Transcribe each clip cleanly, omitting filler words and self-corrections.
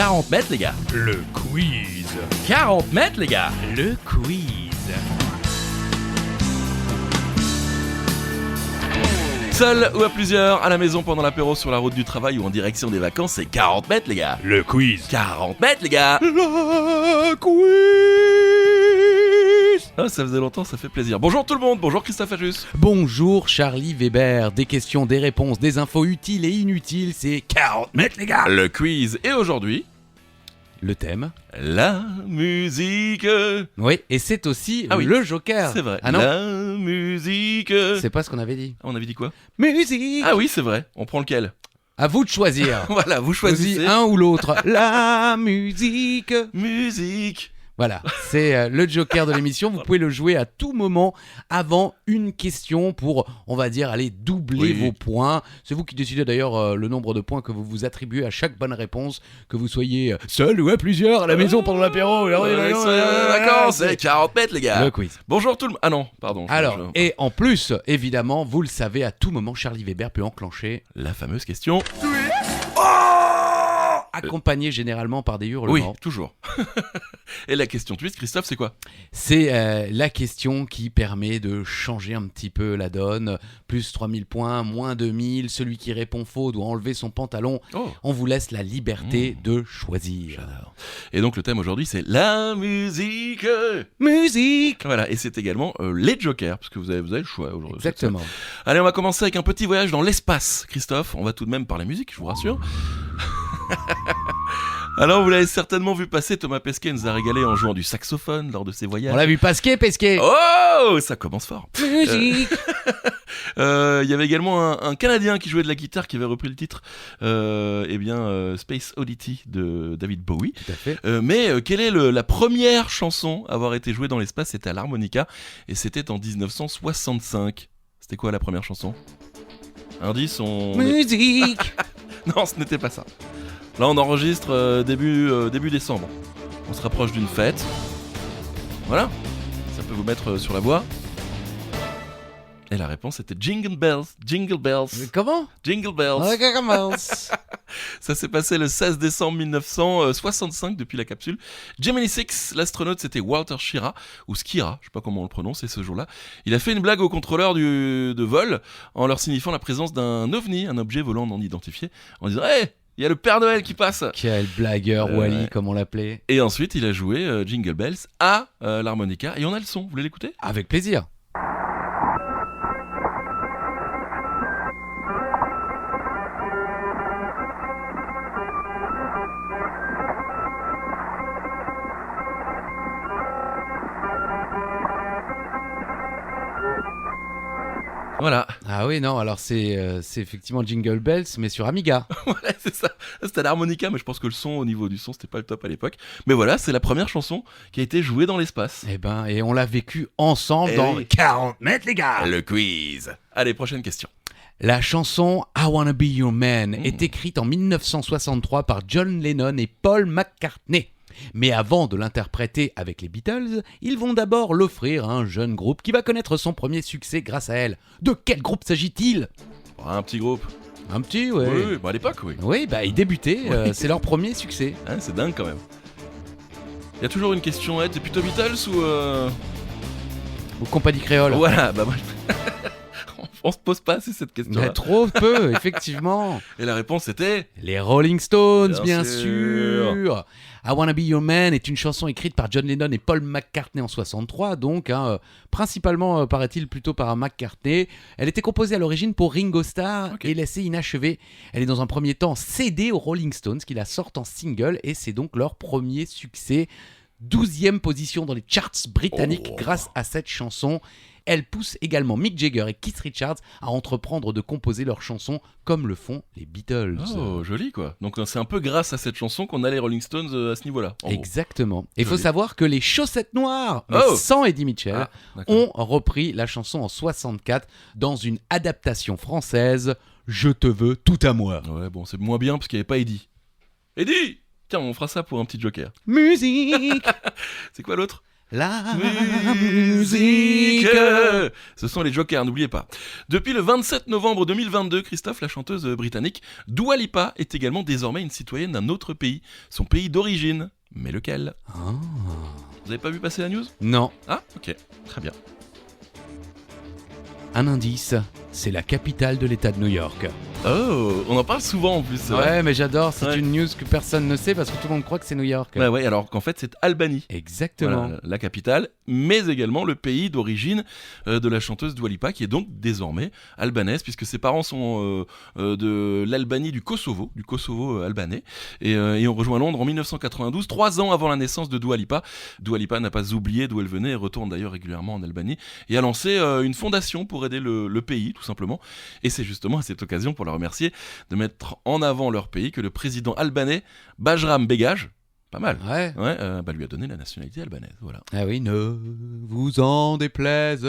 40 mètres les gars. Le quiz. 40 mètres les gars. Le quiz. Seul ou à plusieurs, à la maison pendant l'apéro, sur la route du travail ou en direction des vacances, c'est 40 mètres les gars. Le quiz. 40 mètres les gars. Le quiz. Ah, ça faisait longtemps, ça fait plaisir. Bonjour tout le monde, bonjour Christophe Ajus. Bonjour Charlie Weber, des questions, des réponses, des infos utiles et inutiles, c'est 40 mètres les gars. Le quiz, et aujourd'hui, Le thème. la musique. Oui, et c'est aussi Ah oui, le Joker. C'est vrai, Ah non, la musique. c'est pas ce qu'on avait dit. Ah, on avait dit quoi? Musique. Ah oui, c'est vrai, on prend lequel? À vous de choisir. Voilà, vous choisissez. Choisis un ou l'autre. La musique. Musique. Voilà, c'est le Joker de l'émission. Vous pouvez le jouer à tout moment avant une question pour, on va dire, aller doubler Oui. vos points. C'est vous qui décidez d'ailleurs le nombre de points que vous vous attribuez à chaque bonne réponse, que vous soyez seul ou à plusieurs à la maison pendant l'apéro. D'accord, c'est 40 mètres les gars. Le quiz. Bonjour tout le monde. Ah non, pardon. Alors, et en plus, évidemment, vous le savez, à tout moment, Charlie Weber peut enclencher, La fameuse question. accompagné généralement par des Oui, hurlements. toujours. Et la question twist, Christophe, c'est quoi? C'est la question qui permet de changer un petit peu la donne. Plus 3000 points, moins 2000. Celui qui répond faux doit enlever son pantalon. Oh, On vous laisse la liberté de choisir. j'adore. Et donc le thème aujourd'hui, c'est la musique. Musique. Voilà, et c'est également les jokers, parce que vous avez le choix aujourd'hui. Exactement. Allez, on va commencer avec un petit voyage dans l'espace, Christophe. On va tout de même parler musique, je vous rassure. Alors, vous l'avez certainement vu passer, Thomas Pesquet nous a régalé en jouant du saxophone lors de ses voyages. On l'a vu pesquer. Oh, ça commence fort. Musique. Il y avait également un Canadien qui jouait de la guitare qui avait repris le titre, Space Oddity de David Bowie. Tout à fait. Mais quelle est la première chanson à avoir été jouée dans l'espace? C'était à l'harmonica et c'était en 1965. C'était quoi la première chanson? Indice, Musique. Non, ce n'était pas ça. Là, on enregistre début décembre. On se rapproche d'une fête. Voilà. Ça peut vous mettre sur la voie. Et la réponse était Jingle Bells. Jingle Bells. Comment? Jingle Bells. Ça s'est passé le 16 décembre 1965 depuis la capsule Gemini 6. L'astronaute, c'était Walter Schirra, ou Skira, je sais pas comment on le prononce, et ce jour-là, il a fait une blague aux contrôleurs de vol en leur signifiant la présence d'un ovni, un objet volant non identifié, en disant « Hey, il y a le Père Noël qui passe !» Quel blagueur, Wally, comme on l'appelait. Et ensuite, il a joué Jingle Bells à l'harmonica, et on a le son, vous voulez l'écouter? Avec plaisir. Voilà. Ah oui, non, alors c'est effectivement Jingle Bells, mais sur Amiga. Ouais, c'est ça. C'était à l'harmonica, mais je pense que le son, au niveau du son, c'était pas le top à l'époque. Mais voilà, c'est la première chanson qui a été jouée dans l'espace. Eh ben, et on l'a vécu ensemble Eh dans oui. 40 mètres, les gars. Le quiz. Allez, prochaine question. La chanson I Wanna Be Your Man est écrite en 1963 par John Lennon et Paul McCartney. Mais avant de l'interpréter avec les Beatles, ils vont d'abord l'offrir à un jeune groupe qui va connaître son premier succès grâce à elle. De quel groupe s'agit-il? Un petit groupe. Un petit, ouais. Oui, bah à l'époque, oui. Oui, bah ils débutaient, c'est leur premier succès. Hein, c'est dingue quand même. Il y a toujours une question, t'es plutôt Beatles ou Ou Compagnie Créole. Voilà, bah moi... On se pose pas assez cette question-là. Mais trop peu, effectivement. Et la réponse était... Les Rolling Stones, Bien bien sûr. I Wanna Be Your Man est une chanson écrite par John Lennon et Paul McCartney en 63, donc principalement, paraît-il, plutôt par un McCartney. Elle était composée à l'origine pour Ringo Starr et laissée inachevée. Elle est dans un premier temps cédée aux Rolling Stones qui la sortent en single et c'est donc leur premier succès. 12e position dans les charts britanniques grâce à cette chanson. Elle pousse également Mick Jagger et Keith Richards à entreprendre de composer leurs chansons comme le font les Beatles. Oh, joli quoi. Donc c'est un peu grâce à cette chanson qu'on a les Rolling Stones à ce niveau-là. Exactement. Et il faut Joli. savoir que les Chaussettes Noires, mais sans Eddie Mitchell, ont repris la chanson en 64 dans une adaptation française, Je te veux tout à moi. Ouais, bon, c'est moins bien parce qu'il n'y avait pas Eddie. Eddie! Tiens, on fera ça pour un petit joker. Musique. C'est quoi l'autre? La musique. Ce sont les Jokers, n'oubliez pas. Depuis le 27 novembre 2022, Christophe, la chanteuse britannique Dua Lipa est également désormais une citoyenne d'un autre pays, son pays d'origine. Mais lequel ? Ah. Vous avez pas vu passer la news ? Non. Ah, ok, très bien. Un indice, c'est la capitale de l'État de New York. Oh, on en parle souvent en plus. C'est vrai. Ouais, mais j'adore, c'est Ouais. une news que personne ne sait parce que tout le monde croit que c'est New York. Ouais, alors qu'en fait c'est Albanie. Exactement. Voilà, la capitale, mais également le pays d'origine de la chanteuse Dua Lipa, qui est donc désormais albanaise, puisque ses parents sont de l'Albanie, du Kosovo albanais, et ont rejoint Londres en 1992, 3 ans avant la naissance de Dua Lipa. Dua Lipa n'a pas oublié d'où elle venait et retourne d'ailleurs régulièrement en Albanie, et a lancé une fondation pour aider le pays, tout simplement. Et c'est justement à cette occasion, pour la remercier, de mettre en avant leur pays que le président albanais, Bajram Begaj, pas mal, Ouais. lui a donné la nationalité albanaise, voilà. Ah oui, ne vous en déplaise,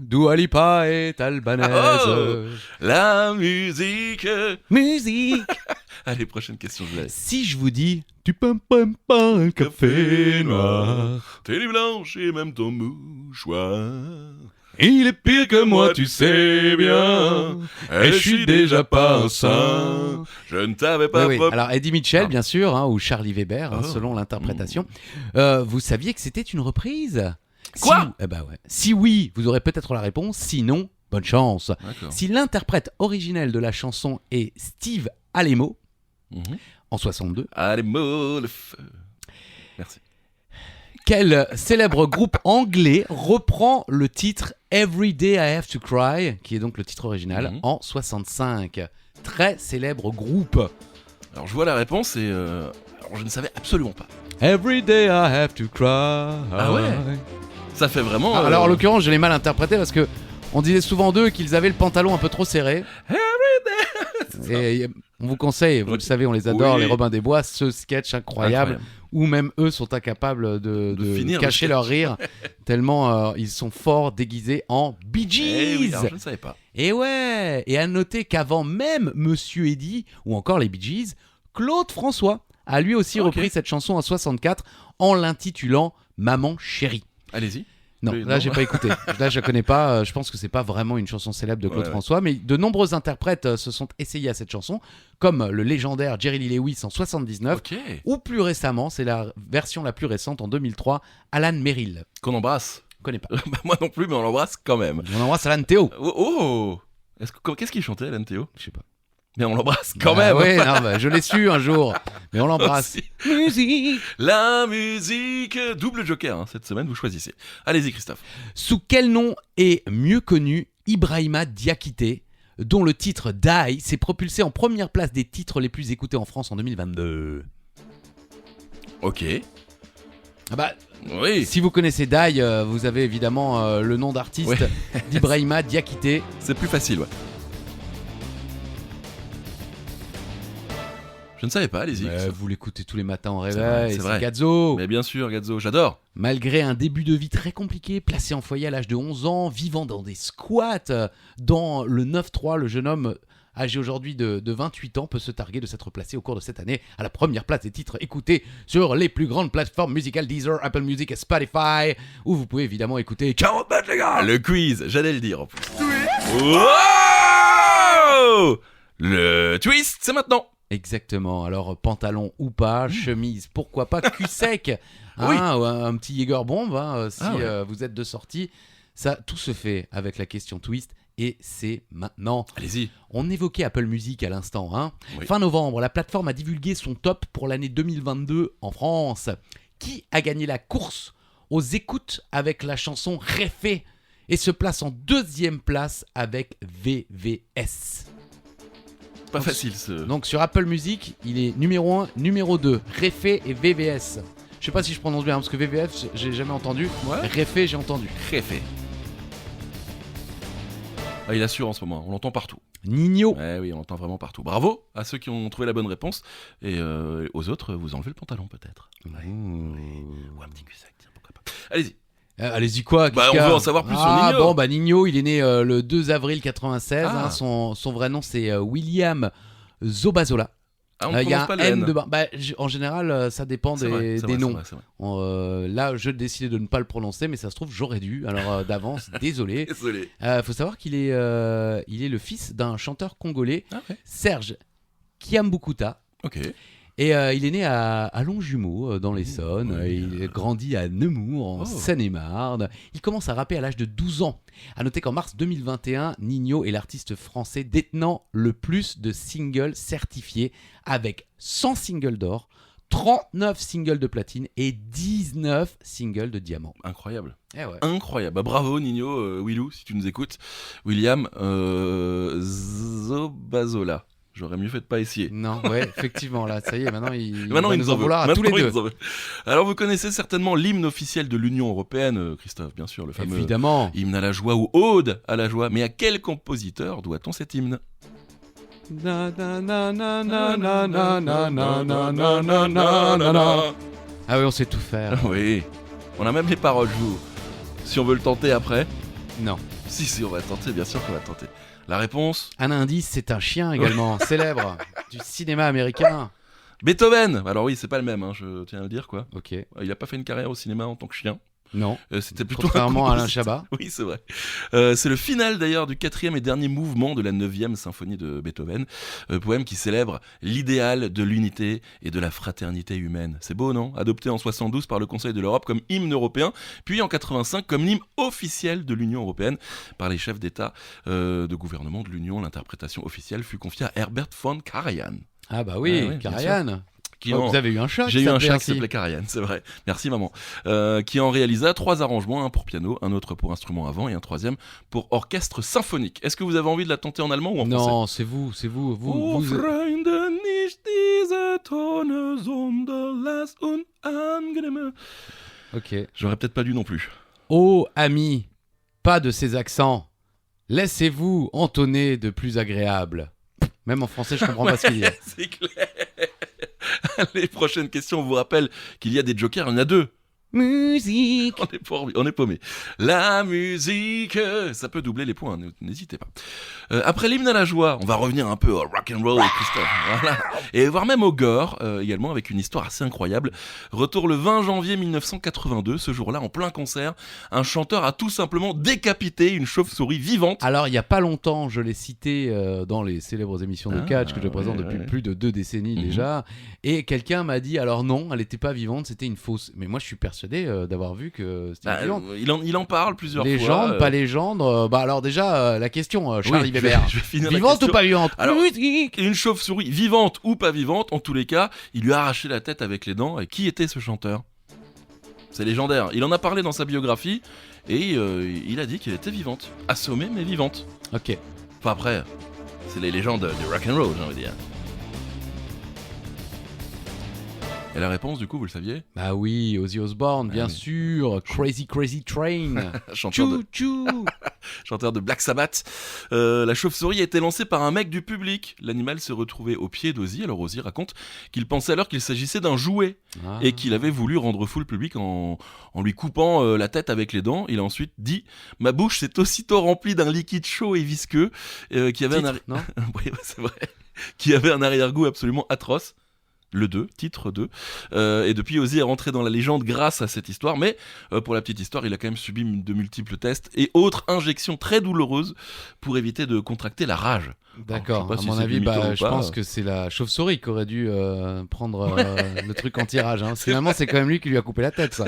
Dua Lipa est albanaise. Oh La musique. Musique. Allez, prochaine question, je laisse. Si je vous dis, tu peux pas un café noir, T'es blanche et même ton mouchoir. il est pire que moi, tu sais bien, et je suis déjà pas un saint. Je ne t'avais pas Oui, oui. promis. Alors Eddie Mitchell, Ah. bien sûr, hein, ou Charlie Weber, hein, Oh. selon l'interprétation. Vous saviez que c'était une reprise ? Quoi ? Si, bah ouais. Si oui, vous aurez peut-être la réponse. Sinon, bonne chance. D'accord. Si l'interprète originel de la chanson est Steve Alemo, Mhm. en 62, Allez, mots, le feu. Merci. quel célèbre groupe anglais reprend le titre Every Day I Have to Cry, qui est donc le titre original, Mhm. en 65 ? Très célèbre groupe. Alors, je vois la réponse et alors, je ne savais absolument pas. Every day I have to cry. Ah ouais. Ça fait vraiment. Alors en l'occurrence, je l'ai mal interprété parce que on disait souvent d'eux qu'ils avaient le pantalon un peu trop serré. Et on vous conseille, vous le savez, on les adore, Oui. les Robins des Bois, ce sketch incroyable, où même eux sont incapables de finir le cacher sketch. leur rire, tellement ils sont forts déguisés en Bee Eh oui, Gees. alors, je ne savais pas. Et ouais, et à noter qu'avant même Monsieur Eddy ou encore les Bee Gees, Claude François a lui aussi Ok. repris cette chanson en 64 en l'intitulant Maman chérie. Allez-y. Non, Oui, là non. j'ai pas écouté. Là je connais pas. Je pense que c'est pas vraiment une chanson célèbre de Claude Ouais. François, mais de nombreux interprètes se sont essayés à cette chanson, comme le légendaire Jerry Lee Lewis en 79, Ok. ou plus récemment, c'est la version la plus récente en 2003, Alan Merrill. Qu'on embrasse. Je connais pas. Bah, moi non plus, mais on l'embrasse quand même. On embrasse Alan Théo. Oh, oh. Qu'est-ce qu'il chantait, Alan Théo ? Je sais pas. Mais on l'embrasse quand même. Ouais, non, bah, je l'ai su un jour, mais on l'embrasse. Aussi. Musique. La musique. Double joker, hein, cette semaine, vous choisissez. Allez-y, Christophe. Sous quel nom est mieux connu Ibrahima Diakité, dont le titre Die s'est propulsé en première place des titres les plus écoutés en France en 2022 ? Ok. Ah bah, Oui. si vous connaissez Die, vous avez évidemment le nom d'artiste Ouais. d'Ibrahima Diakité. C'est plus facile, ouais. Je ne savais pas, allez-y. Vous l'écoutez tous les matins en C'est vrai, réveil, c'est c'est vrai. Gazzo. Mais bien sûr, Gazzo, j'adore. Malgré un début de vie très compliqué, placé en foyer à l'âge de 11 ans, vivant dans des squats, dans le 9-3, le jeune homme âgé aujourd'hui de 28 ans peut se targuer de s'être placé au cours de cette année à la première place des titres écoutés sur les plus grandes plateformes musicales Deezer, Apple Music et Spotify, où vous pouvez évidemment écouter 40 mètres les gars. Le quiz, j'allais le dire en plus. Wow Le twist, c'est maintenant. Exactement, alors pantalon ou pas, chemise, pourquoi pas, cul sec, hein, Oui. ou un petit Jäger bomb si Ah ouais. vous êtes de sortie. Ça, tout se fait avec la question twist et c'est maintenant. Allez-y. On évoquait Apple Music à l'instant. Hein. Oui. Fin novembre, la plateforme a divulgué son top pour l'année 2022 en France. Qui a gagné la course aux écoutes avec la chanson Réfé et se place en deuxième place avec VVS. Pas facile ce. Donc sur Apple Music, il est numéro 1, numéro 2, Réfé et VVS. Je sais pas si je prononce bien, parce que VVS, j'ai jamais entendu. Ouais. Réfé, j'ai entendu. Réfé. Ah, il assure en ce moment, on l'entend partout. Nino. Ouais, oui, on l'entend vraiment partout. Bravo à ceux qui ont trouvé la bonne réponse. Et aux autres, vous enlevez le pantalon peut-être. Ouais. Ou un petit cul sec, tiens, pourquoi pas. Allez-y. Allez-y quoi Bah, qu'est-ce on qu'il y a veut en savoir plus sur Ah Nino. bon, bah Nino, il est né le 2 avril 96. Ah. Hein, son vrai nom, c'est William Zobazola. Ah, on Il y a prononce pas un le N N. de en général, ça dépend C'est vrai, c'est des vrai, noms. c'est vrai. Là, je décidais de ne pas le prononcer, mais ça se trouve, j'aurais dû. Alors, d'avance, désolé. Désolé. Faut savoir qu'il est, il est le fils d'un chanteur congolais, Ah ouais. Serge Kiambukuta. Ok. Et il est né à Longjumeau, dans l'Essonne. Oui. Il grandit à Nemours, en Seine-et-Marne. Il commence à rapper à l'âge de 12 ans. A noter qu'en mars 2021, Ninho est l'artiste français détenant le plus de singles certifiés, avec 100 singles d'or, 39 singles de platine et 19 singles de diamant. Incroyable. Eh ouais. Incroyable. Bah, bravo Nino, Willou, si tu nous écoutes. William Zobazola. J'aurais mieux fait de pas essayer. Non, ouais, effectivement, là, ça y est, maintenant il Maintenant, va il nous nous en en veut. vouloir à tous les Maintenant, il deux. nous en veut. Alors, vous connaissez certainement l'hymne officiel de l'Union Européenne, Christophe, bien sûr, le fameux Évidemment. hymne à la joie ou ode à la joie. Mais à quel compositeur doit-on cet hymne? Ah oui, on sait tout faire. Oui, on a même les paroles, je vous. Si on veut le tenter après. Non. Si, on va tenter, bien sûr qu'on va tenter. La réponse? Un indice, c'est un chien également, célèbre, du cinéma américain. Beethoven. Alors oui, c'est pas le même, hein, je tiens à le dire, quoi. Ok. Il a pas fait une carrière au cinéma en tant que chien. Non. C'était plutôt Contrairement à Alain compositeur. Chabat. Oui, c'est vrai. C'est le final d'ailleurs du 4e et dernier mouvement de la 9e symphonie de Beethoven, poème qui célèbre l'idéal de l'unité et de la fraternité humaine. C'est beau, non? Adopté en 72 par le Conseil de l'Europe comme hymne européen, puis en 85 comme hymne officiel de l'Union européenne par les chefs d'État de gouvernement de l'Union. L'interprétation officielle fut confiée à Herbert von Karajan. Ah bah oui, Ah oui, bien Karajan. Qui Oh, en- vous avez eu un chat J'ai eu un chat qui ainsi. s'appelait Karajan, c'est vrai. Merci maman. Qui en réalisa 3 arrangements, un pour piano, un autre pour instrument avant et un troisième pour orchestre symphonique. Est-ce que vous avez envie de la tenter en allemand ou en français? Non, c'est vous. Oh, vous- Freunde, nicht diese Töne, sondern lass uns angenehme. Ok. J'aurais peut-être pas dû non plus. Oh, ami, pas de ces accents. Laissez-vous entonner de plus agréable. Même en français, je comprends pas ce qu'il dit. C'est clair. Les prochaines questions, on vous rappelle qu'il y a des jokers, il y en a 2. Musique. On est paumé. La musique, ça peut doubler les points, n'hésitez pas. Après l'hymne à la joie, on va revenir un peu au rock and roll, Christophe. Voilà. Et voire même au gore, également avec une histoire assez incroyable. Retour le 20 janvier 1982, ce jour-là, en plein concert, un chanteur a tout simplement décapité une chauve-souris vivante. Alors, il n'y a pas longtemps, je l'ai cité dans les célèbres émissions de catch que je présente ouais, depuis ouais. plus de 2 décennies Mhm. déjà. Et quelqu'un m'a dit, alors non, elle n'était pas vivante, c'était une fausse. Mais moi, je suis persuadé d'avoir vu que c'était Bah, vivante. il en parle plusieurs Légende, fois. pas légende. Bah alors déjà, la question, Oui, Charlie je vais- Weber. je vais finir la Vivante question. ou pas vivante? Alors, Musique. Une chauve-souris, vivante ou pas vivante, en tous les cas, il lui a arraché la tête avec les dents. Et qui était ce chanteur? C'est légendaire. Il en a parlé dans sa biographie et il a dit qu'elle était vivante. Assommée mais vivante. Ok. Enfin après, c'est les légendes du rock'n'roll, j'ai envie de dire. Et la réponse, du coup, vous le saviez? Bah oui, Ozzy Osbourne, bien oui. sûr. Crazy Crazy Train. Chanteur de, Chou chou. chanteur de Black Sabbath. La chauve-souris a été lancée par un mec du public. L'animal s'est retrouvé au pied d'Ozzy. Alors Ozzy raconte qu'il pensait alors qu'il s'agissait d'un jouet Ah. et qu'il avait voulu rendre fou le public en lui coupant la tête avec les dents. Il a ensuite dit « Ma bouche s'est aussitôt remplie d'un liquide chaud et visqueux qui avait Titre, non Oui, c'est vrai. Qui avait un arrière-goût absolument atroce. » Le 2, titre 2. Et depuis, Ozzy est rentré dans la légende grâce à cette histoire. Mais pour la petite histoire, il a quand même subi de multiples tests et autres injections très douloureuses pour éviter de contracter la rage. D'accord, Alors, je sais pas à si mon c'est avis, du mytho ou je pas. pense que c'est la chauve-souris qui aurait dû prendre le truc anti-rage. Hein. Finalement, c'est quand même lui qui lui a coupé la tête, ça.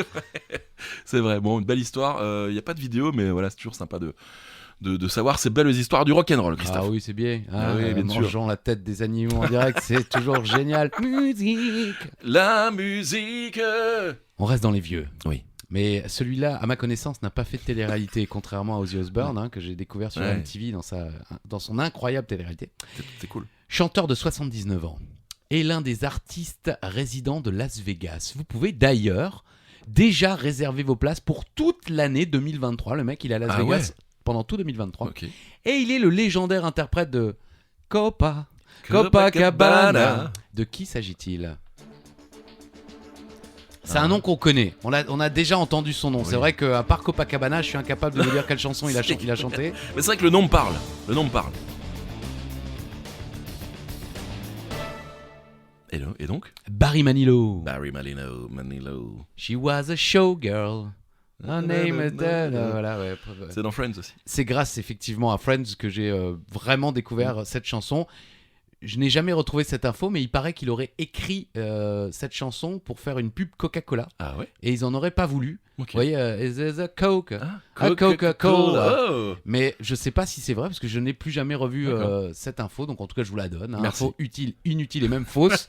C'est vrai, bon, une belle histoire. Il n'y a pas de vidéo, mais voilà, c'est toujours sympa de savoir ces belles histoires du rock'n'roll, Christophe. Ah oui, c'est bien. Ah oui, bien sûr. Mangeant la tête des animaux en direct, c'est toujours génial. Musique. La musique. On reste dans les vieux. Oui. Mais celui-là, à ma connaissance, n'a pas fait de télé-réalité, contrairement à Ozzy Osbourne, hein, que j'ai découvert sur Ouais. MTV dans son incroyable télé-réalité. C'est cool. Chanteur de 79 ans et l'un des artistes résidents de Las Vegas. Vous pouvez d'ailleurs déjà réserver vos places pour toute l'année 2023. Le mec, il est à Las Ah Vegas ouais. pendant tout 2023. Ok. Et il est le légendaire interprète de Copacabana. Copacabana. De qui s'agit-il? C'est un nom qu'on connaît. On a déjà entendu son nom. Oui. C'est vrai qu'à part Copacabana, je suis incapable de vous dire quelle chanson il a chanté. Mais c'est vrai que le nom me parle. Le nom me parle. Barry Manilow. Barry Manilow. She was a showgirl. Her name is voilà, ouais. C'est dans Friends aussi. C'est grâce effectivement à Friends que j'ai vraiment découvert cette chanson. Je n'ai jamais retrouvé cette info, mais il paraît qu'il aurait écrit cette chanson pour faire une pub Coca-Cola. Ah ouais. Et ils n'en auraient pas voulu. Ok. Vous voyez, is there a Coke? Ah, A Coca-Cola. Oh. Mais je sais pas si c'est vrai parce que je n'ai plus jamais revu D'accord. cette info, donc en tout cas je vous la donne. Hein. Merci. Info utile, inutile et même fausse.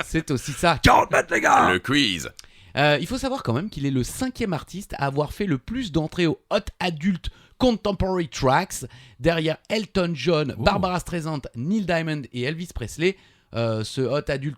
C'est aussi ça. 40 mètres les gars. Le quiz. Il faut savoir quand même qu'il est le 5e artiste à avoir fait le plus d'entrées au Hot Adult Contemporary Tracks, derrière Elton John, Oh. Barbara Streisand, Neil Diamond et Elvis Presley. Ce Hot Adult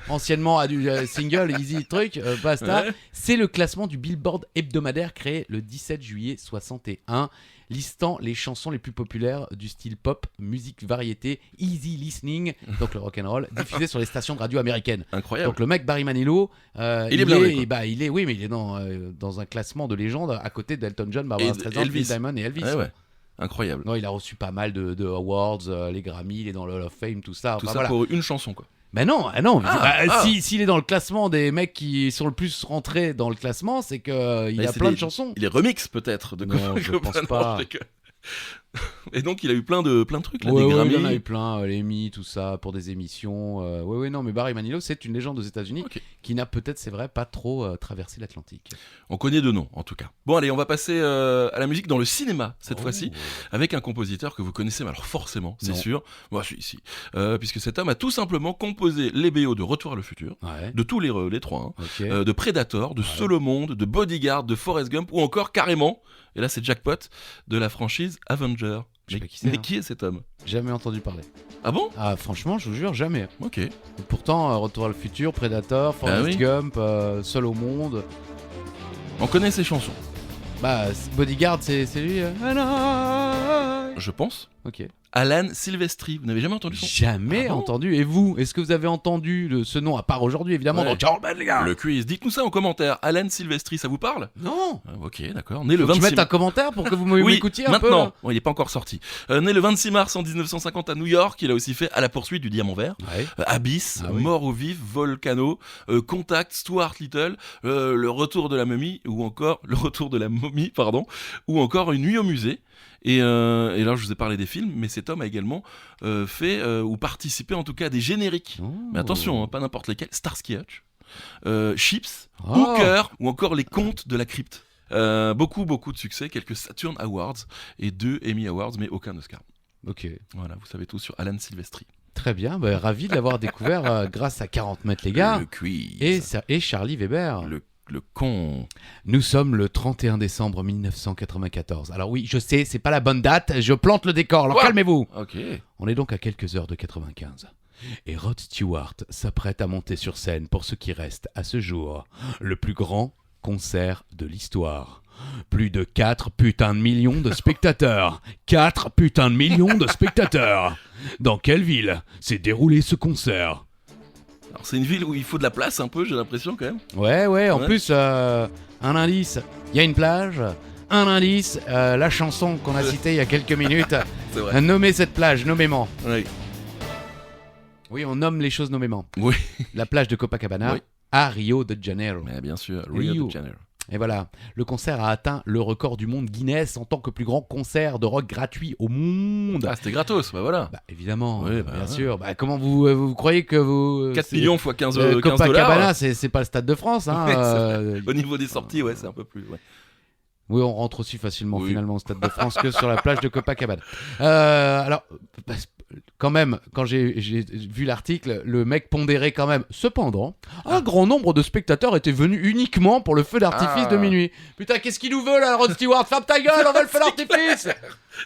anciennement single Easy Truc basta. Ouais. C'est le classement du Billboard hebdomadaire créé le 17 juillet 61, listant les chansons les plus populaires du style pop, musique variété, easy listening, donc le rock'n'roll, diffusé sur les stations de radio américaines. Incroyable. Donc le mec Barry Manilow, Il est blindé, quoi. oui, mais il est dans un classement de légende à côté d'Elton John, Barbara Et Streisand, Elvis. Neil Diamond et Elvis. Ouais. Incroyable. Non, il a reçu pas mal de awards, les Grammy, il est dans le Hall of Fame, tout ça. Tout Enfin, ça voilà. pour une chanson, quoi. Ben non, non. Ah. S'il est dans le classement des mecs qui sont le plus rentrés dans le classement, c'est qu'il Mais a c'est plein des- de chansons. Il est remix peut-être de Non, je pense non, pas. je déconne. Et donc il a eu plein de trucs là, Ouais, des ouais, Grammy. il en a eu plein, les Emmy, tout ça, pour des émissions. Non, mais Barry Manilow, c'est une légende aux États-Unis Ok. qui n'a peut-être, c'est vrai, pas trop traversé l'Atlantique. On connaît de nom en tout cas. Bon allez, on va passer à la musique dans le cinéma cette Oh. fois-ci, avec un compositeur que vous connaissez, mais alors forcément, c'est Non. sûr. Moi, je suis ici, puisque cet homme a tout simplement composé les BO de Retour à le futur, Ouais, de tous les trois, hein, ok. de Predator, de Ouais. Solo Monde, de Bodyguard, de Forrest Gump, ou encore carrément, et là c'est jackpot, de la franchise Avenger. Je sais Mais, pas qui c'est, mais hein. qui est cet homme? Jamais entendu parler. Ah bon? Ah, franchement, je vous jure, jamais. Ok. Et pourtant, Retour à le futur, Predator, Forrest oui. Gump, Seul au monde. On connaît ses chansons, Bodyguard, c'est lui. je pense. Ok. Alan Silvestri, vous n'avez jamais entendu son Jamais Ah bon entendu. Et vous, est-ce que vous avez entendu ce nom, à part aujourd'hui, évidemment, Ouais. dans Charles Band, les gars? Le quiz, dites-nous ça en commentaire. Alan Silvestri, ça vous parle? Non. Ah, ok, d'accord. Né le Faut que je 26 mette un commentaire pour que vous m'écoutiez un peu. maintenant. là. Ouais, il n'est pas encore sorti. Né le 26 mars en 1950 à New York, il a aussi fait À la poursuite du diamant vert, Ouais. Abyss, Ah oui. Mort au vif, Volcano, Contact, Stuart Little, Le retour de la momie, ou encore Le retour de la momie, pardon, ou encore Une nuit au musée. Et là, je vous ai parlé des films, mais cet homme a également fait ou participé en tout cas à des génériques. Oh. Mais attention, hein, pas n'importe lesquels. Starsky Hutch, Chips, Oh. Hooker, ou encore Les Contes de la Crypte. Beaucoup de succès, quelques Saturn Awards et 2 Emmy Awards, mais aucun Oscar. Ok. Voilà, vous savez tout sur Alan Silvestri. Très bien. Ravi de l'avoir découvert grâce à 40 mètres, les gars. Le quiz. Et Charlie Weber. Le con. Nous sommes le 31 décembre 1994. Alors oui, je sais, c'est pas la bonne date. Je plante le décor. Alors Quoi calmez-vous. Ok. On est donc à quelques heures de 95. Et Rod Stewart s'apprête à monter sur scène pour ce qui reste, à ce jour, le plus grand concert de l'histoire. Plus de 4 putains de millions de spectateurs. 4 putains de millions de spectateurs. Dans quelle ville s'est déroulé ce concert? Alors c'est une ville où il faut de la place un peu, j'ai l'impression quand même. Ouais, en Ouais. plus, un indice, il y a une plage. Un indice, la chanson qu'on a citée il y a quelques minutes. C'est vrai. Nommez cette plage, nommément. Ouais. Oui, on nomme les choses nommément. Oui. La plage de Copacabana Oui. à Rio de Janeiro. Mais bien sûr, Rio. Rio de Janeiro. Et voilà, le concert a atteint le record du monde Guinness en tant que plus grand concert de rock gratuit au monde. Ah, c'était gratos, bah voilà. Bah évidemment, Oui, bien ouais. sûr. Comment vous croyez que vous... 4 c'est- millions fois 15 Copacabana, dollars. c'est pas le Stade de France. Hein, Ouais, c'est Au niveau des sorties, ouais, c'est un peu plus. Ouais. Oui, on rentre aussi facilement Oui. finalement au Stade de France que sur la plage de Copacabana. Alors, quand même, quand j'ai vu l'article, le mec pondérait quand même. Cependant, un grand nombre de spectateurs étaient venus uniquement pour le feu d'artifice Ah. de minuit. Putain, qu'est-ce qu'il nous veut là, Rod Stewart? Ferme ta gueule, on veut le feu d'artifice.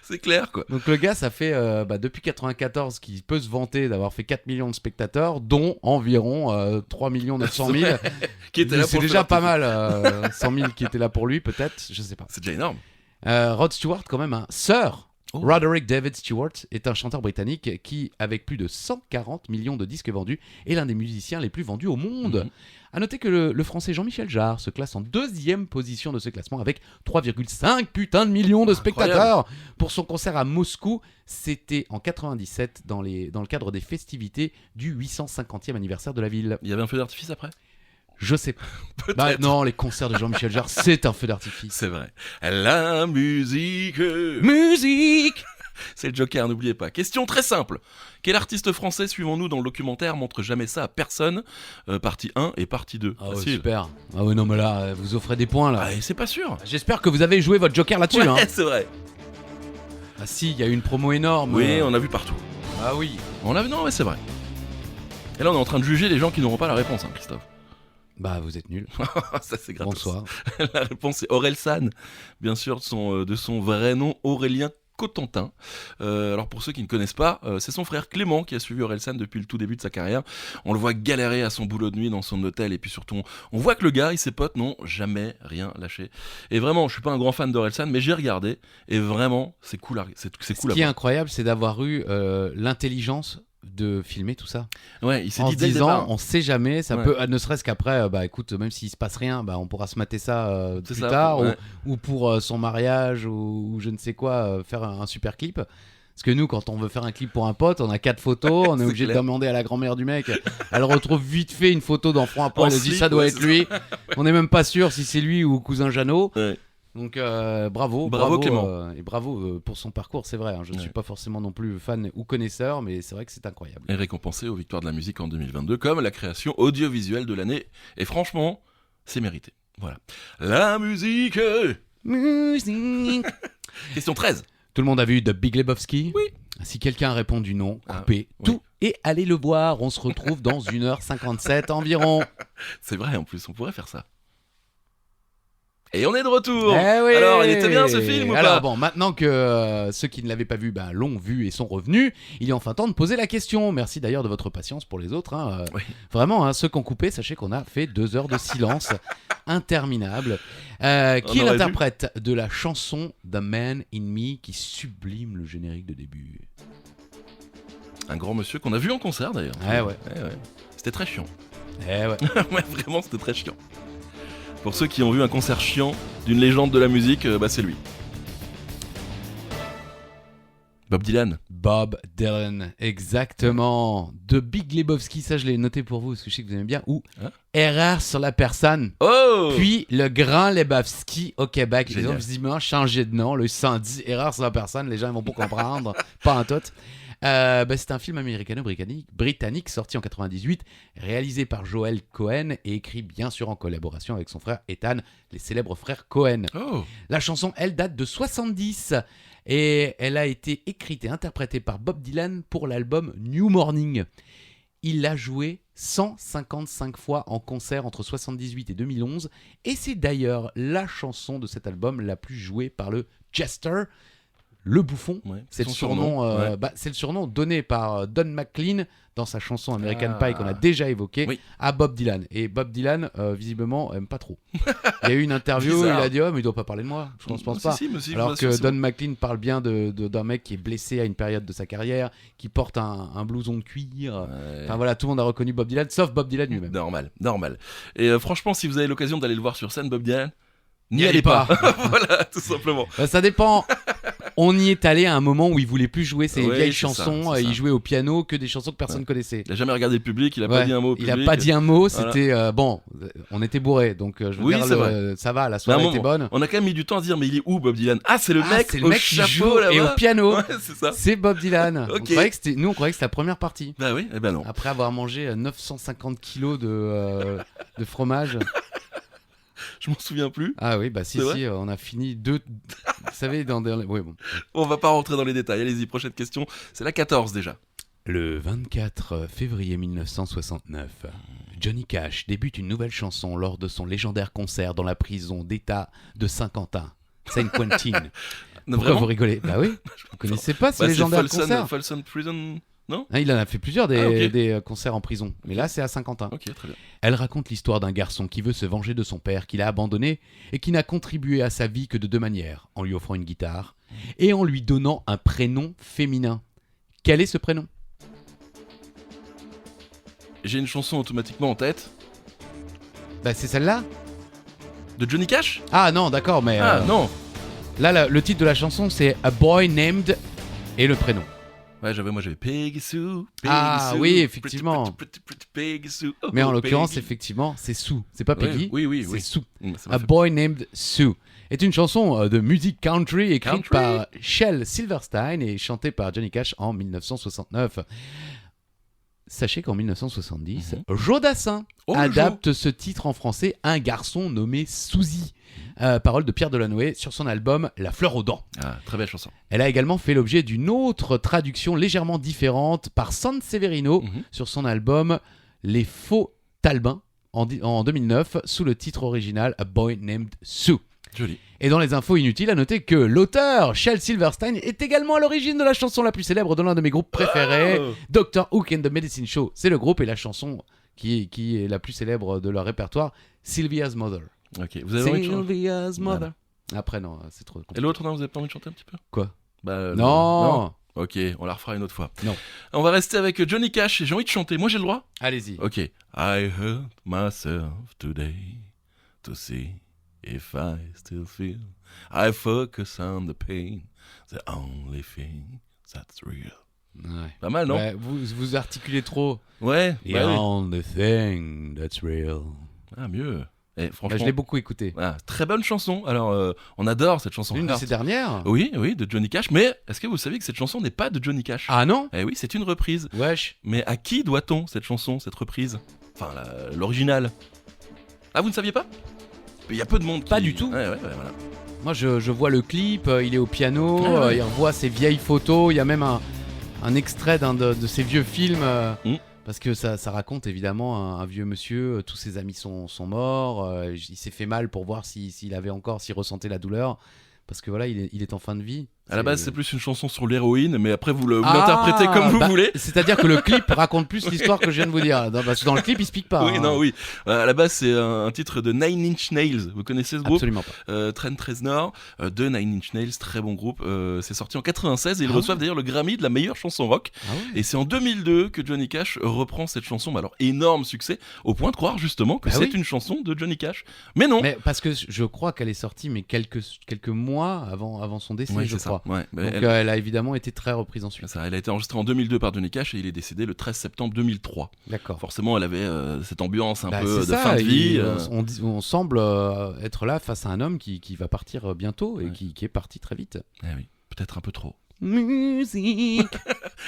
C'est clair, quoi. Donc le gars, ça fait depuis 94 qu'il peut se vanter d'avoir fait 4 millions de spectateurs, dont environ 3 900 000. Qui était là C'est pour le déjà faire pas artifice. mal, 100 000 qui étaient là pour lui peut-être, je sais pas. C'est déjà énorme. Rod Stewart quand même, Sir Oh. Roderick David Stewart est un chanteur britannique qui, avec plus de 140 millions de disques vendus, est l'un des musiciens les plus vendus au monde. À noter que le français Jean-Michel Jarre se classe en 2e position de ce classement avec 3,5 putains de millions de spectateurs pour son concert à Moscou. C'était en 97 dans le cadre des festivités du 850e anniversaire de la ville. Il y avait un feu d'artifice après? Je sais pas. Peut-être. Bah non, les concerts de Jean-Michel Jarre, c'est un feu d'artifice. C'est vrai. La musique. Musique. C'est le Joker, n'oubliez pas. Question très simple. Quel artiste français, suivons-nous dans le documentaire, montre jamais ça à personne? Partie 1 et partie 2. Ah ouais, Facile. super. Ah ouais, non mais là, vous offrez des points là. Ah, et c'est pas sûr. J'espère que vous avez joué votre Joker là-dessus. Ouais, hein. c'est vrai. Ah si, il y a eu une promo énorme. Oui, on a vu partout. Ah oui. On a vu, non, mais c'est vrai. Et là, on est en train de juger les gens qui n'auront pas la réponse, hein, Christophe. Bah vous êtes nuls. Ça, c'est gratos. Bonsoir. La réponse est Orelsan, bien sûr, de son vrai nom, Aurélien Cotentin. Alors pour ceux qui ne connaissent pas, c'est son frère Clément qui a suivi Orelsan depuis le tout début de sa carrière. On le voit galérer à son boulot de nuit dans son hôtel, et puis surtout on voit que le gars et ses potes n'ont jamais rien lâché. Et vraiment, je suis pas un grand fan d'Orelsan, mais j'ai regardé et vraiment c'est cool. C'est cool. Ce qui est incroyable, c'est d'avoir eu l'intelligence de filmer tout ça. Ouais, il s'est En dit se dès le disant, départ. on sait jamais, ça Ouais. peut, ne serait-ce qu'après, bah écoute, même s'il se passe rien, bah on pourra se mater ça C'est plus ça, tard, ouais. ou pour son mariage, ou je ne sais quoi, faire un super clip. Parce que nous, quand on veut faire un clip pour un pote, on a 4 photos, on est C'est obligé de clair. demander à la grand-mère du mec. Elle retrouve vite fait une photo d'enfant à poil, En elle dit slip, ça doit ouais, être c'est lui. On n'est même pas sûr si c'est lui ou cousin Jeannot. Ouais. Donc bravo Clément. Et bravo pour son parcours, c'est vrai. Hein, je ne suis pas forcément non plus fan ou connaisseur, mais c'est vrai que c'est incroyable. Et récompensé aux Victoires de la musique en 2022 comme la création audiovisuelle de l'année. Et franchement, c'est mérité. Voilà. La musique. Musique. Question 13. Tout le monde a vu The Big Lebowski? Oui. Si quelqu'un a répondu non, Ah, coupez oui. tout et allez le voir. On se retrouve dans 1h57 environ. C'est vrai, en plus, on pourrait faire ça. Et on est de retour. Eh oui. Alors, il était bien ce film ou Alors pas? bon, maintenant que ceux qui ne l'avaient pas vu l'ont vu et sont revenus, il est enfin temps de poser la question. Merci d'ailleurs de votre patience pour les autres. Hein. Oui. Vraiment, ceux qui ont coupé, sachez qu'on a fait 2 heures de silence interminable. Qui est aurait l'interprète de la chanson The Man in Me qui sublime le générique de début? Un grand monsieur qu'on a vu en concert d'ailleurs. Ouais, ouais. C'était très chiant. Eh ouais. Ouais, vraiment, c'était très chiant. Pour ceux qui ont vu un concert chiant d'une légende de la musique, c'est lui. Bob Dylan. Bob Dylan, exactement. De Big Lebowski, ça je l'ai noté pour vous parce que je sais que vous aimez bien. Ou Hein? Erreur sur la personne. Oh. Puis le Grand Lebowski au Québec. Ils Génial. ont visiblement changé de nom. Le 110 Erreur sur la personne. Les gens ils vont pas comprendre. Pas un tot. C'est un film américano-britannique sorti en 98, réalisé par Joel Cohen et écrit bien sûr en collaboration avec son frère Ethan, les célèbres frères Cohen. Oh. La chanson, elle, date de 70 et elle a été écrite et interprétée par Bob Dylan pour l'album New Morning. Il l'a jouée 155 fois en concert entre 78 et 2011 et c'est d'ailleurs la chanson de cet album la plus jouée par le Jester, le bouffon. Ouais, C'est son le surnom, ouais. c'est le surnom donné par Don McLean dans sa chanson American Ah. Pie qu'on a déjà évoquée Oui. à Bob Dylan. Et Bob Dylan, visiblement, aime pas trop. Il y a eu une interview, Bizarre. il a dit mais il doit pas parler de moi. Je pense pas. Si, si, Alors je que sais Don McLean parle bien d'un mec qui est blessé à une période de sa carrière, qui porte un blouson de cuir. Ouais. Enfin voilà, tout le monde a reconnu Bob Dylan, sauf Bob Dylan lui-même. Normal. Et franchement, si vous avez l'occasion d'aller le voir sur scène, Bob Dylan, n'y allez allez pas. Voilà, tout simplement. Ça dépend. On y est allé à un moment où il voulait plus jouer ses Ouais, vieilles c'est chansons, ça, c'est il ça. jouait au piano que des chansons que personne connaissait. Il a jamais regardé le public, il a Ouais, pas dit un mot au il public. a pas dit un mot, Voilà. c'était bon, on était bourrés, donc je veux Oui, dire, c'est vrai. ça va, la Mais à un soirée était moment, bonne. on a quand même mis du temps à se dire, mais il est où Bob Dylan? Ah, c'est le mec c'est au le mec qui chapeau joue là-bas. et au piano. Ouais, c'est ça. C'est Bob Dylan. Ok. Nous, on croyait que c'était la première partie. Bah oui, eh ben non. Après avoir mangé 950 kilos de fromage. Je m'en souviens plus. Ah oui, bah si, C'est vrai si, on a fini deux. Vous savez, oui, bon. On va pas rentrer dans les détails. Allez-y, prochaine question. C'est la 14 déjà. Le 24 février 1969, Johnny Cash débute une nouvelle chanson lors de son légendaire concert dans la prison d'État de Saint-Quentin. Saint-Quentin. Non, Pourquoi vous rigolez? Bah oui, vous connaissez pas ce Bah, légendaire c'est concert? Folsom Prison. Non ? Hein, il en a fait plusieurs des, Ah, ok. des concerts en prison. Mais là, c'est à Saint-Quentin. Ok, très bien. Elle raconte l'histoire d'un garçon qui veut se venger de son père, qu'il a abandonné et qui n'a contribué à sa vie que de deux manières, en lui offrant une guitare et en lui donnant un prénom féminin. Quel est ce prénom ? J'ai une chanson automatiquement en tête. Bah, c'est celle-là ? De Johnny Cash ? Ah non, d'accord, mais Ah non. là, le titre de la chanson, c'est A Boy Named et le prénom. Ouais, j'avais Peggy Sue. Ah, oui, effectivement. Pretty Peggy Sue. Oh, Mais en l'occurrence, Peggy. effectivement, c'est Sue. C'est pas Ouais, Peggy, oui, c'est oui. Sue. Ça m'a A fait- Boy Named Sue est une chanson de musique country écrite Country par Shel Silverstein et chantée par Johnny Cash en 1969. Sachez qu'en 1970, Joe Dassin Oh, adapte ce titre en français, Un garçon nommé Suzy. Parole de Pierre Delanoë sur son album La fleur aux dents. Ah, très belle chanson. Elle a également fait l'objet d'une autre traduction légèrement différente par Sanseverino Mhm. sur son album Les Faux Talbins en 2009 sous le titre original A Boy Named Sue. Joli. Et dans les infos inutiles, à noter que l'auteur, Shel Silverstein, est également à l'origine de la chanson la plus célèbre de l'un de mes groupes préférés, Oh. Dr. Hook and the Medicine Show. C'est le groupe et la chanson qui est la plus célèbre de leur répertoire, Sylvia's Mother. Ok, vous avez envie de chanter Sylvia's Mother. Après, non, c'est trop Et compliqué. l'autre, non, vous avez pas envie de chanter un petit peu Quoi Bah, Non. Ok, on la refera une autre fois. Non. On va rester avec Johnny Cash et j'ai envie de chanter. Moi, j'ai le droit Allez-y. Ok. I hurt myself today to see if I still feel. I focus on the pain, the only thing that's real. Ouais. Pas mal, non? Ouais, vous articulez trop. Ouais. The bah oui. only thing that's real. Ah, mieux. Et Bah, franchement, je l'ai beaucoup écouté. ah, très bonne chanson. Alors, on adore cette chanson. L'une de Alors, ces dernières. Oui, oui, de Johnny Cash. Mais est-ce que vous savez que cette chanson n'est pas de Johnny Cash? Ah non. Eh oui, c'est une reprise. Wesh. Mais à qui doit-on cette chanson, cette reprise? Enfin, l'original. Ah, vous ne saviez pas? Il y a peu de monde qui... Pas du tout. Ouais, voilà. Moi, je vois le clip, il est au piano, Ah ouais. il revoit ses vieilles photos, il y a même un extrait d'un de ses vieux films, Mm. parce que ça raconte évidemment un vieux monsieur, tous ses amis sont morts, il s'est fait mal pour voir s'il ressentait la douleur, parce que voilà, il est en fin de vie. À la base, c'est plus une chanson sur l'héroïne, mais après, vous Ah, l'interprétez comme vous bah, voulez. C'est-à-dire que le clip raconte plus l'histoire que je viens de vous dire, non, parce que dans le clip, il se pique pas. Oui, hein. non, oui. À la base, c'est un titre de Nine Inch Nails. Vous connaissez ce groupe? Absolument pas. Trent Reznor de Nine Inch Nails, très bon groupe. C'est sorti en 96 et ils Ah reçoivent d'ailleurs le Grammy de la meilleure chanson rock. Ah ouais. Et c'est en 2002 que Johnny Cash reprend cette chanson. Mais alors, énorme succès, au point de croire justement que Bah c'est oui. une chanson de Johnny Cash. Mais non. Mais parce que je crois qu'elle est sortie mais quelques mois avant son décès, Ouais, je c'est crois. ça. Ouais, mais Donc elle a évidemment été très reprise ensuite. elle a été enregistrée en 2002 par Johnny Cash et il est décédé le 13 septembre 2003. D'accord. Forcément, elle avait cette ambiance un Bah, peu c'est de ça, fin de vie. on semble être là face à un homme qui va partir bientôt et Ouais. qui est parti très vite. Eh oui, peut-être un peu trop. Musique.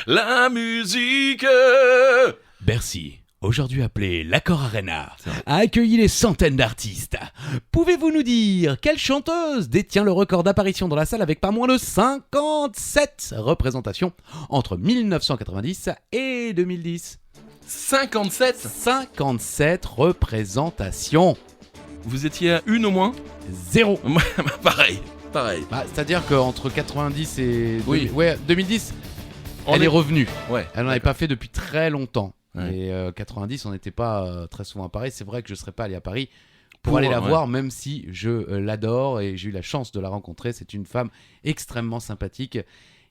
La musique. Bercy, aujourd'hui appelé l'Accor Arena, C'est vrai. a accueilli des centaines d'artistes. Pouvez-vous nous dire quelle chanteuse détient le record d'apparition dans la salle avec pas moins de 57 représentations entre 1990 et 2010 57. 57 représentations. Vous étiez à une au moins? Zéro. Pareil. Bah, c'est-à-dire qu'entre 90 et Oui. 2010, On elle est revenue. Ouais. Elle n'en avait pas fait depuis très longtemps. Ouais. Et 90, on n'était pas très souvent à Paris. C'est vrai que je ne serais pas allé à Paris pour Pour, aller la ouais. voir, même si je l'adore et j'ai eu la chance de la rencontrer. C'est une femme extrêmement sympathique.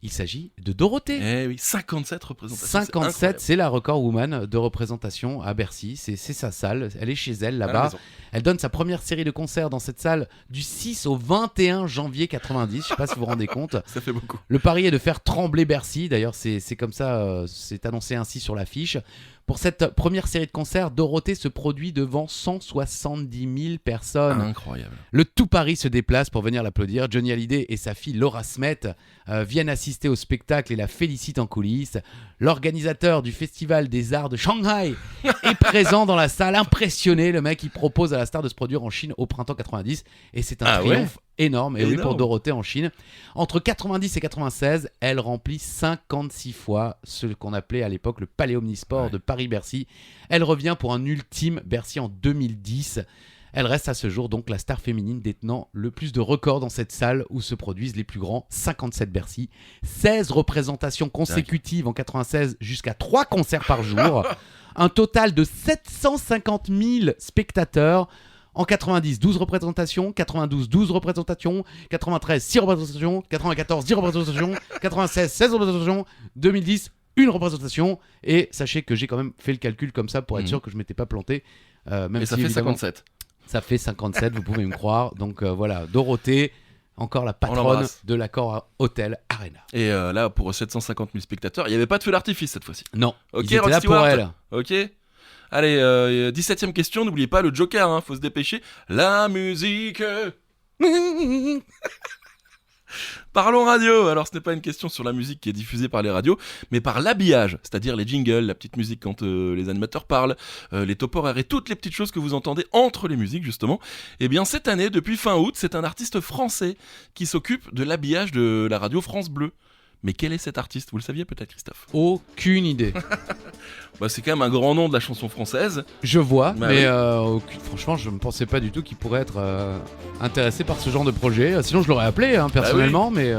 Il s'agit de Dorothée. Eh oui, 57 représentations. 57, c'est la record woman de représentation à Bercy. C'est sa salle. Elle est chez elle là-bas. là-bas. Elle donne sa première série de concerts dans cette salle du 6 au 21 janvier 90. Je sais pas si vous vous rendez compte. Ça fait beaucoup. Le pari est de faire trembler Bercy. D'ailleurs, c'est comme ça, c'est annoncé ainsi sur l'affiche. Pour cette première série de concerts, Dorothée se produit devant 170 000 personnes. Incroyable. Le tout Paris se déplace pour venir l'applaudir. Johnny Hallyday et sa fille Laura Smet viennent assister au spectacle et la félicitent en coulisses. L'organisateur du Festival des Arts de Shanghai est présent dans la salle, impressionné. Le mec, il propose à la star de se produire en Chine au printemps 90 et c'est un Ah triomphe énorme. Et oui, Énorme. pour Dorothée en Chine. Entre 90 et 96, elle remplit 56 fois ce qu'on appelait à l'époque le Palais Omnisport Ouais. de Paris-Bercy. Elle revient pour un ultime Bercy en 2010. Elle reste à ce jour donc la star féminine détenant le plus de records dans cette salle où se produisent les plus grands 57 Bercy, 16 représentations consécutives en 96 jusqu'à 3 concerts par jour, un total de 750 000 spectateurs. En 90, 12 représentations, 92, 12 représentations, 93, 6 représentations, 94, 10 représentations, 96, 16 représentations, 2010, une représentation. Et sachez que j'ai quand même fait le calcul comme ça pour être sûr que je ne m'étais pas planté. Même Et ça si, fait évidemment, 57. Ça fait 57, vous pouvez me croire. Donc voilà, Dorothée, encore la patronne l'embrasse. de l'Accor Hotel Arena. Et là, pour 750 000 spectateurs, il n'y avait pas de feu d'artifice cette fois-ci. Non, Ok, ils étaient Rod là pour Stewart. elle. Ok. Allez, 17ème question, n'oubliez pas le Joker, hein, faut se dépêcher. La musique. Parlons radio. Alors, ce n'est pas une question sur la musique qui est diffusée par les radios, mais par l'habillage, c'est-à-dire les jingles, la petite musique quand les animateurs parlent, les top horaires et toutes les petites choses que vous entendez entre les musiques, justement. Eh bien, cette année, depuis fin août, c'est un artiste français qui s'occupe de l'habillage de la radio France Bleu. Mais quel est cet artiste? Vous le saviez peut-être, Christophe? Aucune idée. Bah, c'est quand même un grand nom de la chanson française. Je vois, Bah mais oui. franchement, je ne pensais pas du tout qu'il pourrait être intéressé par ce genre de projet. Sinon, je l'aurais appelé personnellement, mais...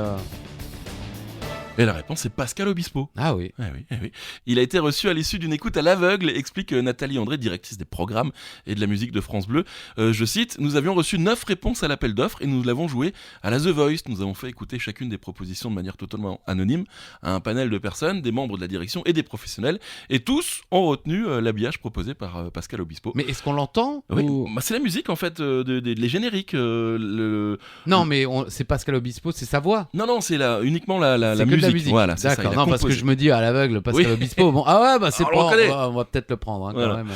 Et la réponse est Pascal Obispo. Ah oui. Eh oui, eh oui. Il a été reçu à l'issue d'une écoute à l'aveugle, explique Nathalie André, directrice des programmes et de la musique de France Bleu. Je cite, « Nous avions reçu 9 réponses à l'appel d'offres et nous l'avons joué à la The Voice. Nous avons fait écouter chacune des propositions de manière totalement anonyme à un panel de personnes, des membres de la direction et des professionnels. Et tous ont retenu l'habillage proposé par Pascal Obispo. » Mais est-ce qu'on l'entend Oui, ou- bah, c'est la musique en fait, les génériques. Non, mais c'est Pascal Obispo, c'est sa voix. Non, c'est uniquement la C'est que de musique. la musique. Voilà, c'est ça. D'accord, il a non, parce que composé. je me dis à l'aveugle, Pascal Oui. Obispo. Bon, ah ouais, bah c'est Ah, on le pas. reconnaît. On va peut-être le prendre Voilà. quand même.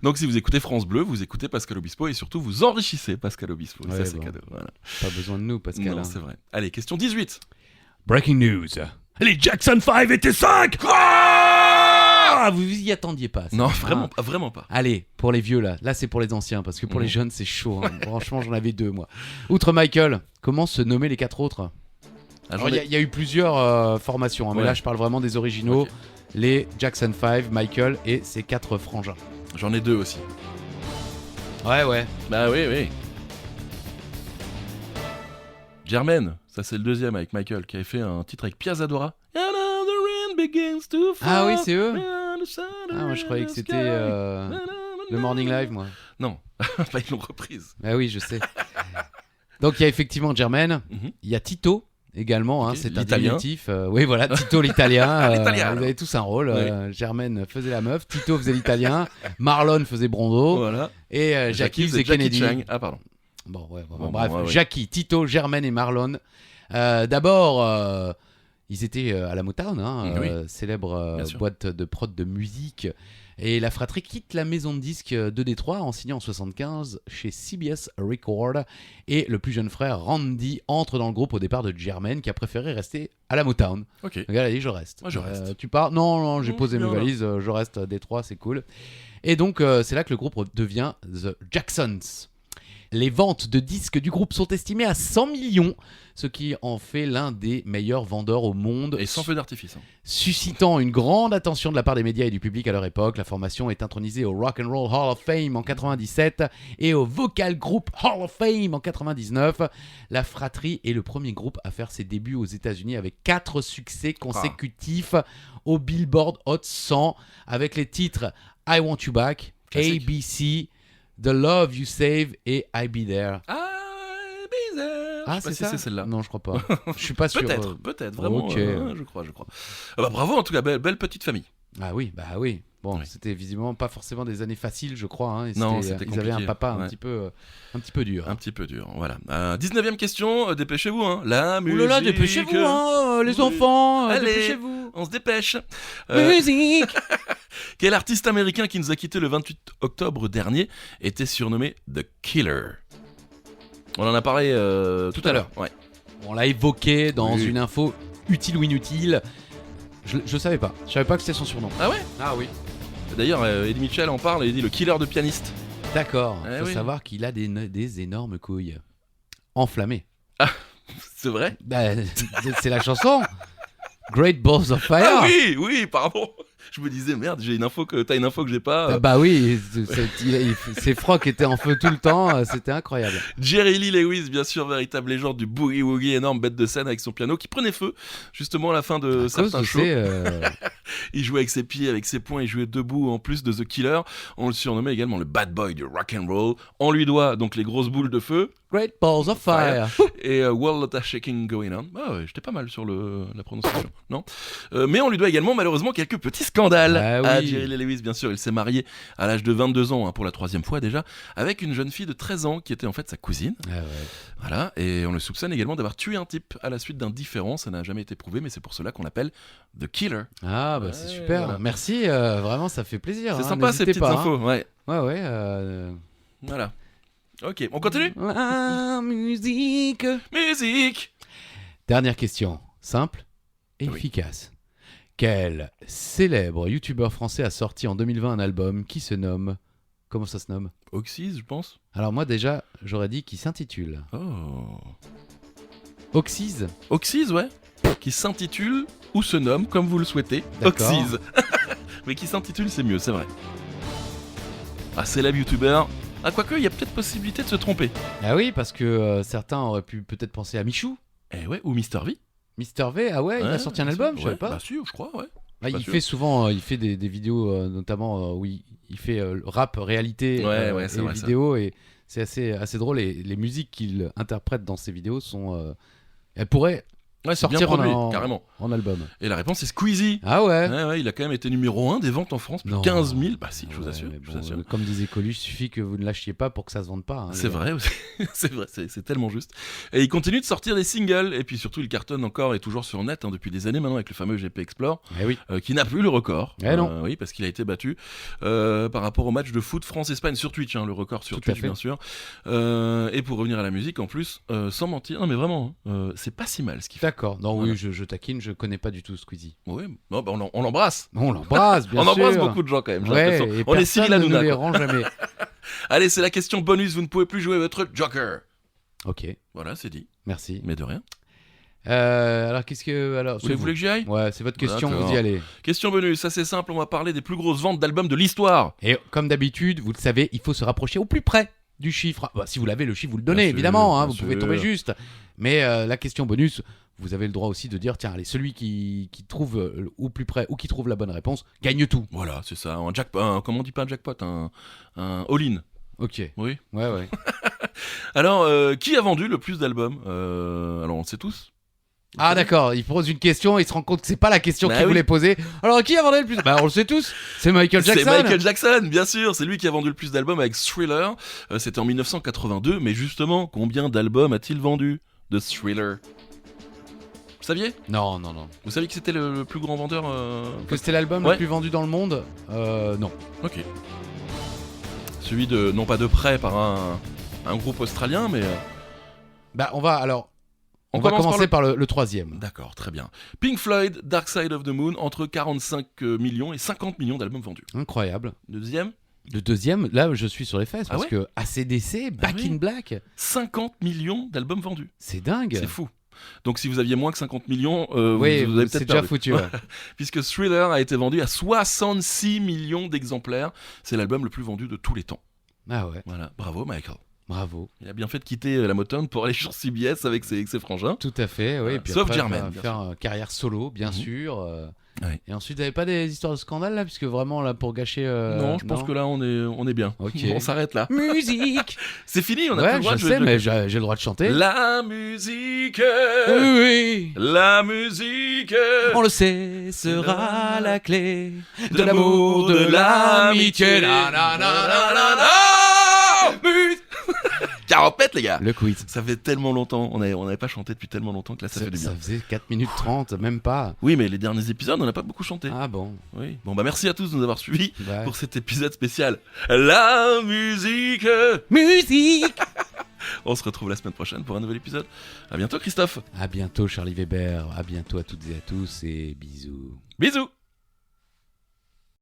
Donc si vous écoutez France Bleu, vous écoutez Pascal Obispo et surtout vous enrichissez Pascal Obispo. Ouais, Ça c'est bon. cadeau. Voilà. Pas besoin de nous, Pascal. Non, hein. c'est vrai. Allez, question 18. Breaking news. Les Jackson 5 étaient 5. Ah, vous y attendiez pas. ça. Non, Ah. vraiment pas. Allez, pour les vieux là c'est pour les anciens, parce que pour Mhm. les jeunes c'est chaud. hein. Franchement, j'en avais 2 moi. Outre Michael, comment se nommaient les 4 autres? Alors, il y a eu plusieurs formations, hein, mais Ouais. là je parle vraiment des originaux. Ok. Les Jackson 5, Michael et ses 4 frangins. J'en ai 2 aussi. Ouais. Bah oui. Jermaine, ça c'est le deuxième avec Michael qui avait fait un titre avec Pia Zadora. And the rain begins to fall. Ah oui, c'est eux. And the sun Ah, moi je croyais que in the c'était sky. le Morning Live, moi. Non, bah, ils l'ont reprise. Ah oui, je sais. Donc il y a effectivement Jermaine, Mhm. il y a Tito également, hein, Ok, c'est un l'italien. diminutif. Oui, voilà, Tito l'italien. L'Italien. Ils avaient tous un rôle. Germaine faisait la meuf, Tito faisait l'italien, Marlon faisait Brondo Voilà. et Jackie faisait Jackie Kennedy. Chang. Ah pardon. Bon, Bon, bref, ouais. Jackie, Tito, Germaine et Marlon. D'abord, ils étaient à la Motown, hein, Oui. célèbre Bien sûr. boîte de prod de musique. Et la fratrie quitte la maison de disques de Détroit en signant en 75 chez CBS Records. Et le plus jeune frère, Randy, entre dans le groupe au départ de Jermaine, qui a préféré rester à la Motown. Ok. Le gars a dit, je reste. Moi, je reste. Tu pars? Non, j'ai Non, posé c'est mes bien, là. valises, je reste à Détroit, c'est cool. Et donc, c'est là que le groupe devient The Jacksons. Les ventes de disques du groupe sont estimées à 100 millions, ce qui en fait l'un des meilleurs vendeurs au monde, Et sans feu d'artifice. hein. suscitant une grande attention de la part des médias et du public à leur époque. La formation est intronisée au Rock and Roll Hall of Fame en 97 et au Vocal Group Hall of Fame en 99. La fratrie est le premier groupe à faire ses débuts aux États-Unis avec 4 succès consécutifs au Billboard Hot 100 avec les titres I Want You Back, Classique. ABC, The Love You Save et I Be There. Ah, bizarre. Ah, Je sais pas c'est si ça? c'est celle-là. Non, je crois pas. Je suis pas sûr. Peut-être, vraiment. ok. Je crois. Ah bah, bravo, en tout cas, belle petite famille. Ah oui, bah oui. Bon, Oui. c'était visiblement pas forcément des années faciles, je crois. Hein. Et Non, c'était, c'était ils avaient un compliqué, papa ouais. un petit peu dur. Un petit peu dur, voilà. 19ème question, dépêchez-vous, hein. La musique. Ouh là là, dépêchez-vous, hein, les Oui. enfants, Allez. dépêchez-vous. On se dépêche. Euh, Musique. Quel artiste américain qui nous a quitté le 28 octobre dernier était surnommé The Killer? On en a parlé tout à l'heure. Ouais. On l'a évoqué dans Oui. une info utile ou inutile. Je savais pas. Je savais pas que c'était son surnom. Ah ouais? Ah oui. D'ailleurs, Eddie Mitchell en parle et il dit le killer de pianiste. D'accord. Eh Faut oui. savoir qu'il a des énormes couilles. Enflammées. C'est vrai? Bah, c'est la chanson. Great Balls of Fire. Ah oui, pardon. Je me disais, merde, t'as une info que j'ai pas. Ah bah oui, ses frocs étaient en feu tout le temps, c'était incroyable. Jerry Lee Lewis, bien sûr, véritable légende du boogie-woogie, énorme bête de scène avec son piano qui prenait feu, justement à la fin de certains shows. Il jouait avec ses pieds, avec ses poings, il jouait debout en plus de The Killer. On le surnommait également le bad boy du rock and roll. On lui doit donc les grosses boules de feu. Great Balls of Fire. Et World Lot of Shaking Going On. Ah ouais, j'étais pas mal sur la prononciation, non mais on lui doit également malheureusement quelques petits scandales. Ah oui. Jerry Lee Lewis, bien sûr, il s'est marié à l'âge de 22 ans, pour la 3e fois déjà, avec une jeune fille de 13 ans qui était en fait sa cousine. Ah ouais. Voilà, et on le soupçonne également d'avoir tué un type à la suite d'un différend. Ça n'a jamais été prouvé, mais c'est pour cela qu'on l'appelle The Killer. Ah bah c'est super. Voilà. Merci, vraiment ça fait plaisir. C'est sympa ces petites infos, ouais. Ouais. Voilà. Ok, on continue. Ah, musique. Musique. Dernière question, simple et Oui. efficace. Quel célèbre youtubeur français a sorti en 2020 un album qui se nomme... Comment ça se nomme? Oxys, je pense. Alors moi déjà, j'aurais dit qu'il s'intitule Oh. Oxys. Oxys, ouais. Qui s'intitule ou se nomme, comme vous le souhaitez, D'accord. Oxys. Mais qui s'intitule, c'est mieux, c'est vrai. Ah, célèbre youtubeur. Ah, quoique, il y a peut-être possibilité de se tromper. Ah oui, parce que certains auraient pu peut-être penser à Michou. Eh ouais, ou Mr. V. Mr V, ah ouais, il a Ouais, sorti un bien album, sûr. je savais Ouais, pas. Bah si, je crois, ouais. Ah, pas il sûr. fait souvent, il fait des vidéos notamment où il fait rap, réalité Ouais, c'est et vrai, ça. vidéo et c'est assez drôle et les musiques qu'il interprète dans ses vidéos sont... elles pourraient Ouais, c'est bien sortir produit, en carrément. album. Et la réponse, c'est Squeezie. Ah ouais. Ouais, il a quand même été numéro 1 des ventes en France, plus de Non. 15 000. Bah si, je vous Ouais, assure. mais Je bon, vous assure. comme disait Coluche, il suffit que vous ne lâchiez pas pour que ça se vende pas. Hein, C'est les gars. vrai aussi. C'est vrai, c'est tellement juste. Et il continue de sortir des singles, et puis surtout il cartonne encore et toujours sur net depuis des années maintenant avec le fameux GP Explore, Eh oui. qui n'a plus le record. Eh non. Oui, parce qu'il a été battu par rapport au match de foot France-Espagne sur Twitch, le record sur Tout à Twitch fait. bien sûr. Et pour revenir à la musique en plus, sans mentir, non mais vraiment, c'est pas si mal ce qu'il fait. D'accord. Non, Voilà. oui, je taquine, je connais pas du tout Squeezie. Oui, non, bah, on l'embrasse. On l'embrasse, bien On sûr. embrasse beaucoup de gens quand même. j'ai Ouais, l'impression. et On est personne Cyril ne Hanouna, les quoi. rend jamais. Allez, c'est la question bonus, vous ne pouvez plus jouer votre Joker. Ok, Voilà, c'est dit, merci. mais de rien. Alors, qu'est-ce que... Alors, Vous voulez que j'y aille? Ouais, c'est votre question, D'accord. vous y allez. Question bonus, assez simple, on va parler des plus grosses ventes d'albums de l'histoire. Et comme d'habitude, vous le savez, il faut se rapprocher au plus près du chiffre. Ah, bah, si vous l'avez, le chiffre, vous le donnez, Bien sûr, évidemment, bien vous pouvez sûr. tomber juste. Mais la question bonus, vous avez le droit aussi de dire, tiens, allez, celui qui trouve au plus près ou qui trouve la bonne réponse, gagne tout. Voilà, c'est ça, un jackpot, comment on dit pas un jackpot, un all-in. Ok, Oui. ouais. Alors, qui a vendu le plus d'albums Alors, on le sait tous. Ah d'accord, il pose une question, il se rend compte que c'est pas la question Bah qu'il oui. voulait poser. Alors qui a vendu le plus? Bah on le sait tous, c'est Michael Jackson. C'est Michael Jackson, bien sûr, c'est lui qui a vendu le plus d'albums avec Thriller. C'était en 1982, mais justement, combien d'albums a-t-il vendu de Thriller? Vous saviez? Non. Vous saviez que c'était le plus grand vendeur Que c'était l'album Ouais. le plus vendu dans le monde? Non. Ok. Celui de, non pas de près par un groupe australien, mais... Bah on va commence commencer par par le troisième. D'accord, très bien. Pink Floyd, Dark Side of the Moon, entre 45 millions et 50 millions d'albums vendus. Incroyable. Deuxième, Le deuxième, là je suis sur les fesses Ah parce ouais que ACDC, Back oui. in Black, 50 millions d'albums vendus. c'est dingue. C'est fou. Donc si vous aviez moins que 50 millions, Oui, vous avez c'est peut-être déjà perdu. foutu. Ouais. Puisque Thriller a été vendu à 66 millions d'exemplaires. C'est l'album le plus vendu de tous les temps. Ah ouais, Voilà, bravo Michael. bravo. Il a bien fait de quitter la Motown pour aller sur CBS avec ses frangins. Tout à fait, oui. Voilà. Et puis Sauf après, Jermaine, bien faire carrière solo, bien Mhm. sûr. Ouais. Et ensuite, vous n'avez pas des histoires de scandale là, puisque vraiment là pour gâcher. non, je pense que là on est bien. Ok. On s'arrête là. Musique. C'est fini, on a plus Ouais, le droit je de sais, jouer. mais j'ai le droit de chanter. La musique, Oui. la musique, On le sait, sera la clé de l'amour, de l'amitié. Na, na, na, na, na, na. Caropette les gars. Le quiz. Ça fait tellement longtemps, on n'avait pas chanté depuis tellement longtemps que là ça fait du bien. Ça faisait 4 minutes 30, même pas. Oui, mais les derniers épisodes, on n'a pas beaucoup chanté. Ah bon. Oui. Bon bah merci à tous de nous avoir suivis Bah. pour cet épisode spécial. La musique. Musique. On se retrouve la semaine prochaine pour un nouvel épisode. À bientôt Christophe. À bientôt Charlie Weber, à bientôt à toutes et à tous et bisous. Bisous.